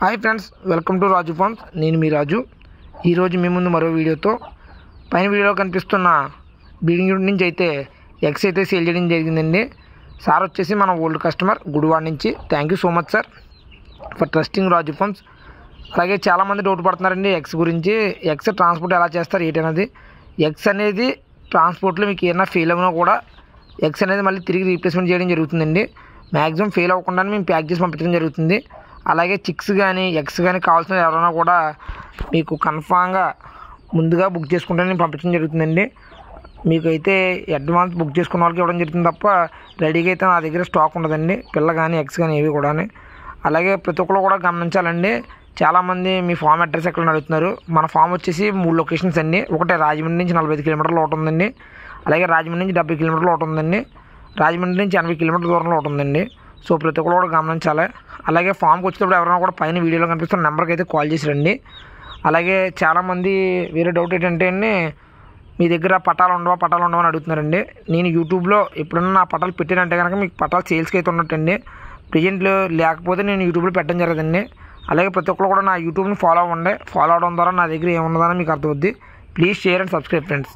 Hi friends, welcome to Raju farms. నేను మీ రాజు. ఈరోజు మీ ముందు మరో వీడియోతో పైన వీడియోలో కనిపిస్తున్న బ్రీడింగ్ యూనిట్ నుంచి అయితే ఎగ్స్ అయితే సేల్ చేయడం జరిగిందండి. సార్ వచ్చేసి మన ఓల్డ్ కస్టమర్ గుడివాడ నుంచి. Thank you so much sir for trusting Raju farms. అలాగే చాలామంది డౌట్ పడుతున్నారండి ఎగ్స్ గురించి. ఎగ్స్ ట్రాన్స్పోర్ట్ ఎలా చేస్తారు ఏంటనేది. ఎగ్స్ అనేది ట్రాన్స్పోర్ట్లో మీకు ఏమైనా ఫెయిల్ అయినా కూడా ఎగ్స్ అనేది మళ్ళీ తిరిగి రీప్లేస్మెంట్ చేయడం జరుగుతుందండి. మ్యాక్సిమం ఫెయిల్ అవ్వకుండానే మేము ప్యాక్ చేసి పంపించడం జరుగుతుంది. అలాగే చిక్స్ కానీ ఎగ్స్ కానీ కావాల్సిన ఎవరైనా కూడా మీకు కన్ఫామ్గా ముందుగా బుక్ చేసుకుంటే నేను పంపించడం జరుగుతుందండి. మీకైతే అడ్వాన్స్ బుక్ చేసుకున్న వాళ్ళకి ఇవ్వడం జరుగుతుంది తప్ప రెడీగా అయితే నా దగ్గర స్టాక్ ఉండదండి, పిల్ల కానీ ఎగ్స్ కానీ ఏవి కూడా. అలాగే ప్రతి ఒక్కరు కూడా గమనించాలండి. చాలామంది మీ ఫామ్ అడ్రస్ ఎక్కడ అడుగుతున్నారు. మన ఫామ్ వచ్చేసి 3 లొకేషన్స్ అండి. ఒకటి రాజమండ్రి నుంచి 45 కిలోమీటర్లు ఒకటి ఉందండి. అలాగే రాజమండ్రి నుంచి 70 కిలోమీటర్లు ఒకటి ఉందండి. రాజమండ్రి నుంచి 80 కిలోమీటర్ల దూరంలో ఒకటి ఉందండి. సో ప్రతి ఒక్కరు కూడా గమనించాలి. అలాగే ఫామ్కి వచ్చేటప్పుడు ఎవరైనా కూడా పైన వీడియోలో కనిపిస్తున్న నెంబర్కి అయితే కాల్ చేసి రండి. అలాగే చాలామంది వేరే డౌట్ ఏంటంటే అండి, మీ దగ్గర పట్టాలు ఉండవా అని అడుగుతున్నారండి. నేను యూట్యూబ్లో ఎప్పుడన్నా నా పట్టాలు పెట్టానంటే కనుక మీకు పట్టాలు సేల్స్కి అయితే ఉన్నట్టండి. ప్రెజెంట్లో లేకపోతే నేను యూట్యూబ్లో పెట్టడం జరగదండి. అలాగే ప్రతి ఒక్కరు కూడా నా యూట్యూబ్ని ఫాలో అవ్వండి. ఫాలో అవడం ద్వారా నా దగ్గర ఏమున్నదని మీకు అర్థమవుద్ది. Please share and subscribe friends.